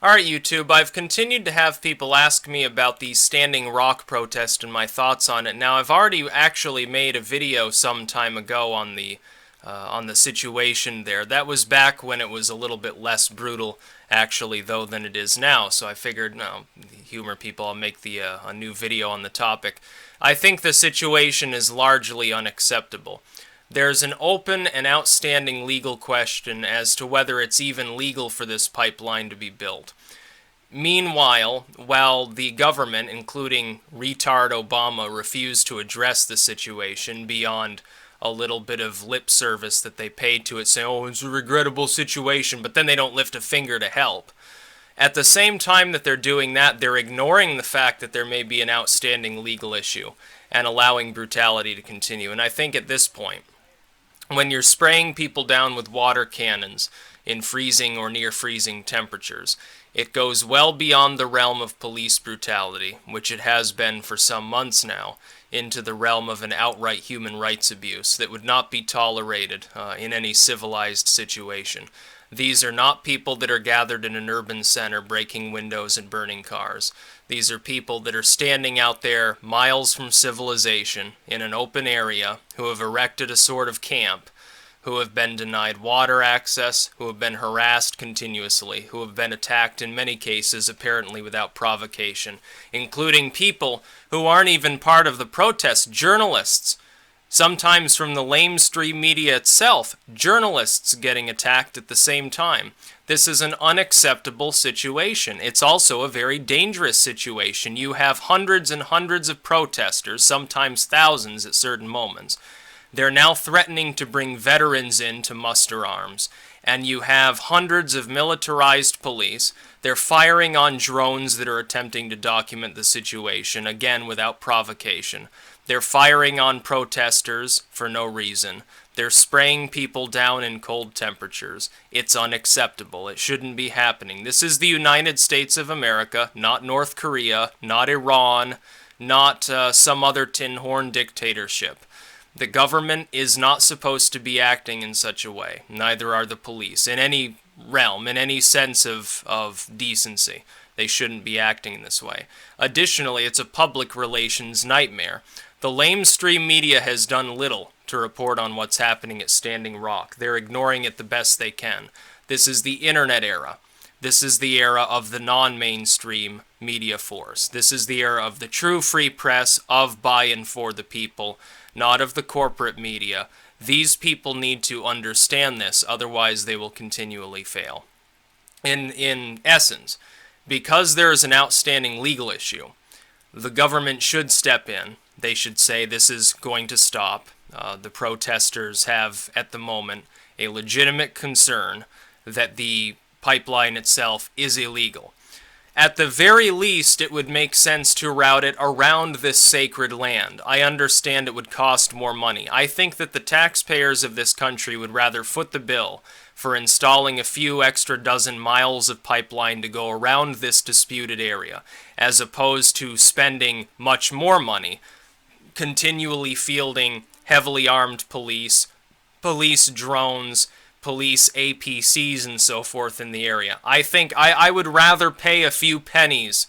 Alright, YouTube, I've continued to have people ask me about the Standing Rock protest and my thoughts on it. Now, I've already actually made a video some time ago on the situation there. That was back when it was a little bit less brutal, actually, though, than it is now. So I figured, no, humor people, I'll make a new video on the topic. I think the situation is largely unacceptable. There's an open and outstanding legal question as to whether it's even legal for this pipeline to be built. Meanwhile, while the government, including retard Obama, refused to address the situation beyond a little bit of lip service that they paid to it, saying, oh, it's a regrettable situation, but then they don't lift a finger to help. At the same time that they're doing that, they're ignoring the fact that there may be an outstanding legal issue and allowing brutality to continue. And I think at this point, when you're spraying people down with water cannons in freezing or near freezing temperatures, it goes well beyond the realm of police brutality, which it has been for some months now, into the realm of an outright human rights abuse that would not be tolerated in any civilized situation. These are not people that are gathered in an urban center breaking windows and burning cars. These are people that are standing out there miles from civilization in an open area who have erected a sort of camp, who have been denied water access, who have been harassed continuously, who have been attacked in many cases apparently without provocation, including people who aren't even part of the protest, journalists. Sometimes from the lamestream media itself, journalists getting attacked at the same time. This is an unacceptable situation. It's also a very dangerous situation. You have hundreds and hundreds of protesters, sometimes thousands at certain moments. They're now threatening to bring veterans in to muster arms. And you have hundreds of militarized police. They're firing on drones that are attempting to document the situation, again without provocation. They're firing on protesters for no reason. They're spraying people down in cold temperatures. It's unacceptable. It shouldn't be happening. This is the United States of America, not North Korea, not Iran, not some other tin horn dictatorship. The government is not supposed to be acting in such a way. Neither are the police. In any realm, in any sense of decency, they shouldn't be acting in this way. Additionally, it's a public relations nightmare. The lamestream media has done little to report on what's happening at Standing Rock. They're ignoring it the best they can. This is the internet era. This is the era of the non-mainstream media force. This is the era of the true free press, of by and for the people, not of the corporate media. These people need to understand this, otherwise they will continually fail. In essence, because there is an outstanding legal issue, the government should step in. They should say this is going to stop. The protesters have, at the moment, a legitimate concern that the pipeline itself is illegal. At the very least, it would make sense to route it around this sacred land. I understand it would cost more money. I think that the taxpayers of this country would rather foot the bill for installing a few extra dozen miles of pipeline to go around this disputed area, as opposed to spending much more money continually fielding heavily armed police drones, police APCs and so forth in the area. I think I would rather pay a few pennies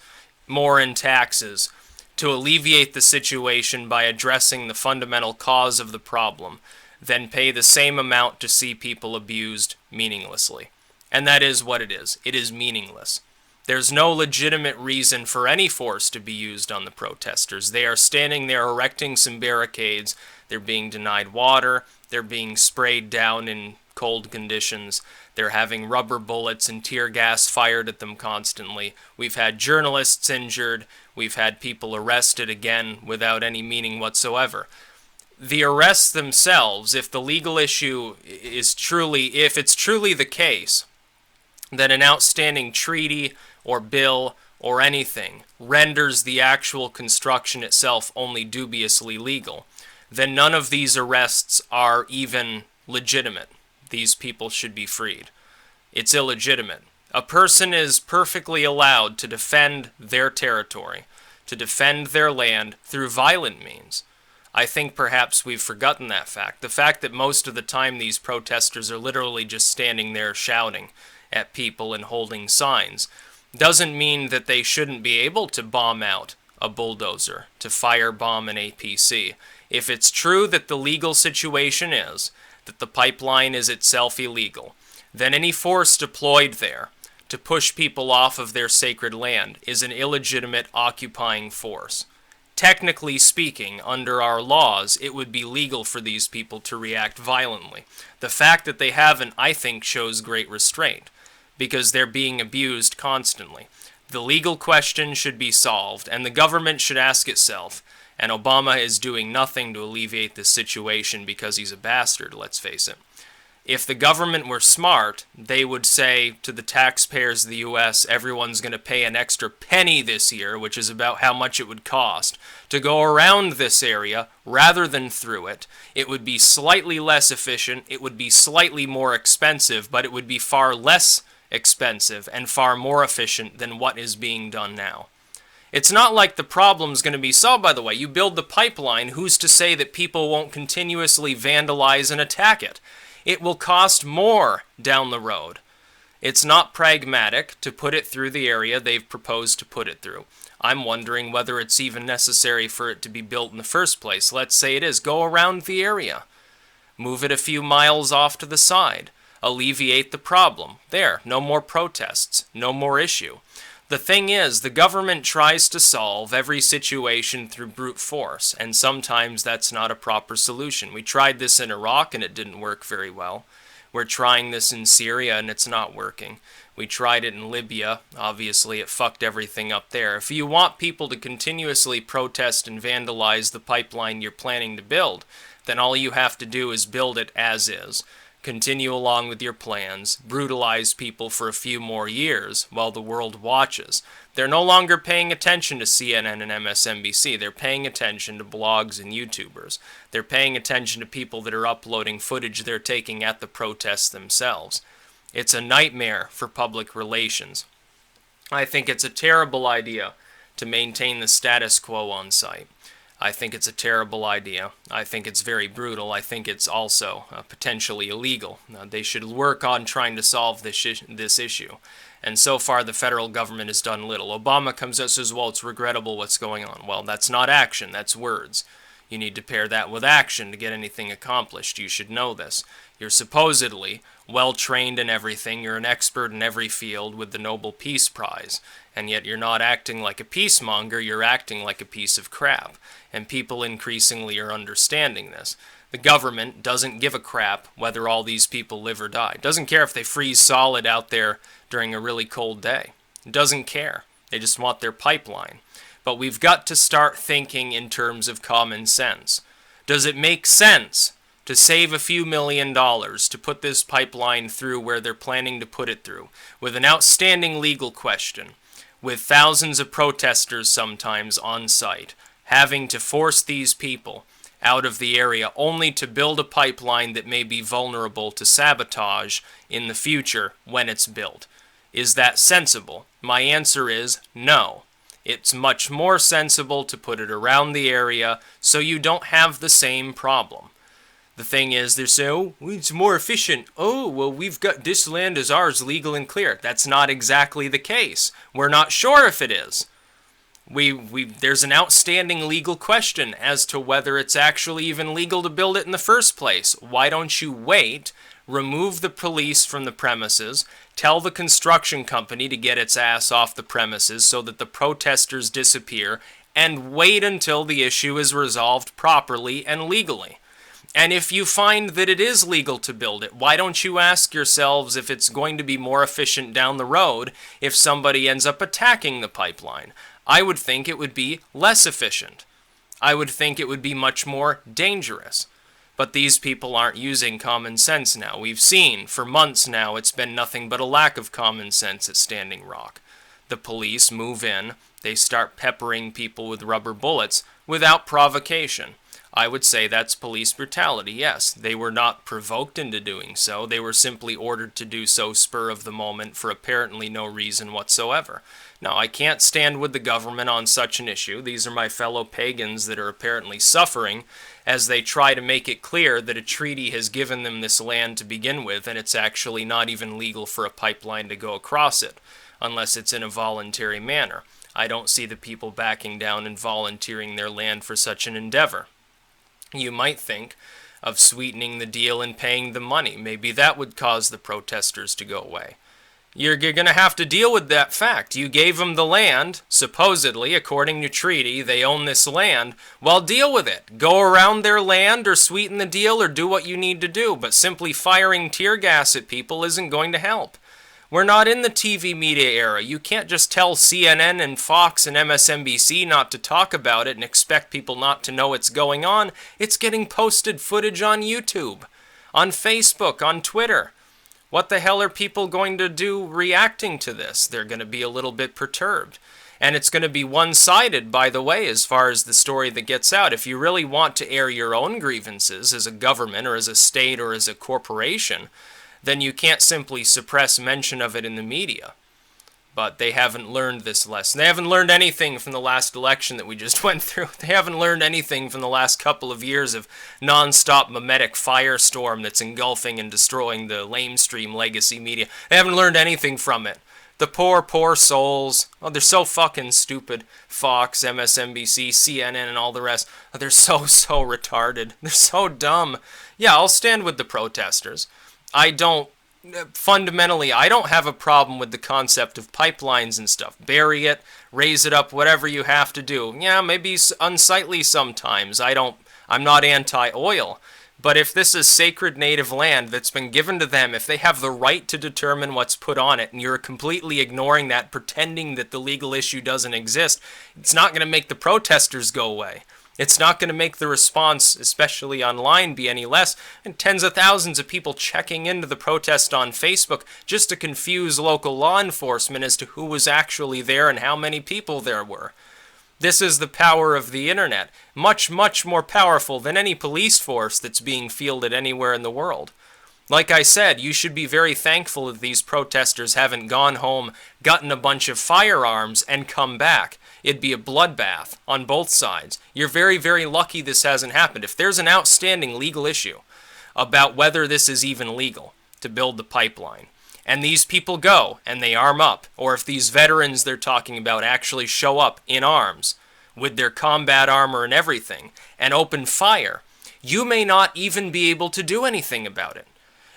more in taxes to alleviate the situation by addressing the fundamental cause of the problem than pay the same amount to see people abused meaninglessly. And that is what it is. It is meaningless. There's no legitimate reason for any force to be used on the protesters. They are standing there erecting some barricades. They're being denied water. They're being sprayed down in cold conditions. They're having rubber bullets and tear gas fired at them constantly. We've had journalists injured. We've had people arrested again without any meaning whatsoever. The arrests themselves, if the legal issue is if it's truly the case that an outstanding treaty or bill or anything renders the actual construction itself only dubiously legal, then none of these arrests are even legitimate. These people should be freed. It's illegitimate. A person is perfectly allowed to defend their territory, to defend their land through violent means. I think perhaps we've forgotten that fact. The fact that most of the time these protesters are literally just standing there shouting at people and holding signs. doesn't mean that they shouldn't be able to bomb out a bulldozer, to firebomb an APC. If it's true that the legal situation is that the pipeline is itself illegal, then any force deployed there to push people off of their sacred land is an illegitimate occupying force. Technically speaking, under our laws, it would be legal for these people to react violently. The fact that they haven't, I think, shows great restraint, because they're being abused constantly. The legal question should be solved, and the government should ask itself, and Obama is doing nothing to alleviate this situation because he's a bastard, let's face it. If the government were smart, they would say to the taxpayers of the U.S., everyone's going to pay an extra penny this year, which is about how much it would cost, to go around this area rather than through it. It would be slightly less efficient, it would be slightly more expensive, but it would be far less expensive and far more efficient than what is being done now. It's not like the problem's going to be solved, by the way. You build the pipeline, who's to say that people won't continuously vandalize and attack it? It will cost more down the road. It's not pragmatic to put it through the area they've proposed to put it through. I'm wondering whether it's even necessary for it to be built in the first place. Let's say it is. Go around the area. Move it a few miles off to the side. Alleviate the problem. There, no more protests. No more issue. The thing is, the government tries to solve every situation through brute force, and sometimes that's not a proper solution. We tried this in Iraq and it didn't work very well. We're trying this in Syria and it's not working. We tried it in Libya. Obviously, it fucked everything up there. If you want people to continuously protest and vandalize the pipeline you're planning to build, then all you have to do is build it as is. Continue along with your plans, brutalize people for a few more years while the world watches. They're no longer paying attention to CNN and MSNBC. They're paying attention to blogs and YouTubers. They're paying attention to people that are uploading footage they're taking at the protests themselves. It's a nightmare for public relations. I think it's a terrible idea to maintain the status quo on site. I think it's a terrible idea. I think it's very brutal. I think it's also potentially illegal. They should work on trying to solve this issue. And so far, the federal government has done little. Obama comes out and says, well, it's regrettable what's going on. Well, that's not action. That's words. You need to pair that with action to get anything accomplished. You should know this. You're supposedly well-trained in everything. You're an expert in every field with the Nobel Peace Prize. And yet you're not acting like a peacemonger. You're acting like a piece of crap. And people increasingly are understanding this. The government doesn't give a crap whether all these people live or die. Doesn't care if they freeze solid out there during a really cold day. Doesn't care. They just want their pipeline. But we've got to start thinking in terms of common sense. Does it make sense to save a few $1,000,000 to put this pipeline through where they're planning to put it through, with an outstanding legal question, with thousands of protesters sometimes on site, having to force these people out of the area only to build a pipeline that may be vulnerable to sabotage in the future when it's built? Is that sensible? My answer is no. It's much more sensible to put it around the area so you don't have the same problem. The thing is, they're saying, oh, it's more efficient. Oh, well, we've got this land is ours, legal and clear. That's not exactly the case. We're not sure if it is. There's an outstanding legal question as to whether it's actually even legal to build it in the first place. Why don't you wait, remove the police from the premises, tell the construction company to get its ass off the premises so that the protesters disappear, and wait until the issue is resolved properly and legally? And if you find that it is legal to build it, why don't you ask yourselves if it's going to be more efficient down the road if somebody ends up attacking the pipeline? I would think it would be less efficient. I would think it would be much more dangerous. But these people aren't using common sense now. We've seen for months now it's been nothing but a lack of common sense at Standing Rock. The police move in, they start peppering people with rubber bullets without provocation. I would say that's police brutality, yes. They were not provoked into doing so. They were simply ordered to do so spur of the moment for apparently no reason whatsoever. Now, I can't stand with the government on such an issue. These are my fellow pagans that are apparently suffering as they try to make it clear that a treaty has given them this land to begin with, and it's actually not even legal for a pipeline to go across it. unless it's in a voluntary manner. I don't see the people backing down and volunteering their land for such an endeavor. You might think of sweetening the deal and paying the money. Maybe that would cause the protesters to go away. You're going to have to deal with that fact. You gave them the land, supposedly, according to treaty, they own this land. Well, deal with it. Go around their land or sweeten the deal or do what you need to do. But simply firing tear gas at people isn't going to help. We're not in the TV media era. You can't just tell CNN and Fox and MSNBC not to talk about it and expect people not to know what's going on. It's getting posted footage on YouTube, on Facebook, on Twitter. What the hell are people going to do reacting to this? They're going to be a little bit perturbed. And it's going to be one-sided, by the way, as far as the story that gets out. If you really want to air your own grievances as a government or as a state or as a corporation, then you can't simply suppress mention of it in the media. But they haven't learned this lesson. They haven't learned anything from the last election that we just went through. They haven't learned anything from the last couple of years of non-stop mimetic firestorm that's engulfing and destroying the lamestream legacy media. They haven't learned anything from it. The poor, poor souls. Oh, they're so fucking stupid. Fox, MSNBC, CNN, and all the rest. Oh, they're so retarded. They're so dumb. Yeah, I'll stand with the protesters. Fundamentally, I don't have a problem with the concept of pipelines and stuff. Bury it, raise it up, whatever you have to do. Yeah, maybe unsightly sometimes. I'm not anti-oil. But if this is sacred native land that's been given to them, if they have the right to determine what's put on it, and you're completely ignoring that, pretending that the legal issue doesn't exist, it's not going to make the protesters go away. It's not going to make the response, especially online, be any less. And tens of thousands of people checking into the protest on Facebook just to confuse local law enforcement as to who was actually there and how many people there were. This is the power of the internet. Much, much more powerful than any police force that's being fielded anywhere in the world. Like I said, you should be very thankful that these protesters haven't gone home, gotten a bunch of firearms, and come back. It'd be a bloodbath on both sides. You're very, very lucky this hasn't happened. If there's an outstanding legal issue about whether this is even legal to build the pipeline, and these people go and they arm up, or if these veterans they're talking about actually show up in arms with their combat armor and everything and open fire, you may not even be able to do anything about it.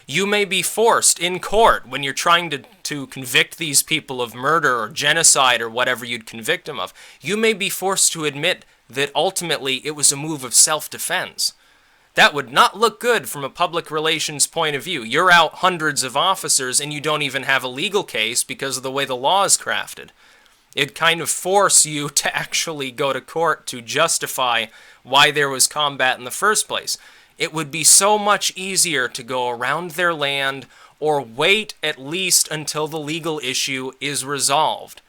You may be forced in court when you're trying to convict these people of murder or genocide or whatever you'd convict them of. You may be forced to admit that ultimately it was a move of self-defense. That would not look good from a public relations point of view. You're out hundreds of officers and you don't even have a legal case because of the way the law is crafted. It'd kind of force you to actually go to court to justify why there was combat in the first place. It would be so much easier to go around their land or wait at least until the legal issue is resolved.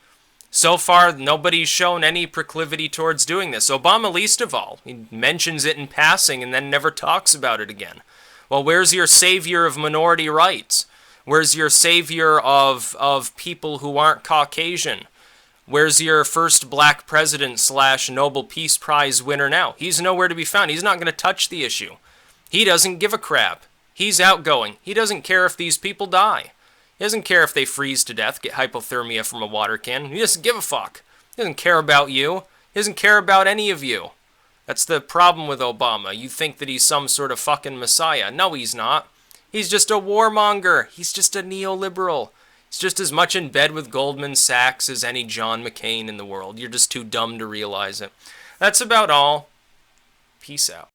So far, nobody's shown any proclivity towards doing this. Obama least of all. He mentions it in passing and then never talks about it again. Well, where's your savior of minority rights? Where's your savior of people who aren't Caucasian? Where's your first black president / Nobel Peace Prize winner now? He's nowhere to be found. He's not going to touch the issue. He doesn't give a crap. He's outgoing. He doesn't care if these people die. He doesn't care if they freeze to death, get hypothermia from a water can. He doesn't give a fuck. He doesn't care about you. He doesn't care about any of you. That's the problem with Obama. You think that he's some sort of fucking messiah. No, he's not. He's just a warmonger. He's just a neoliberal. He's just as much in bed with Goldman Sachs as any John McCain in the world. You're just too dumb to realize it. That's about all. Peace out.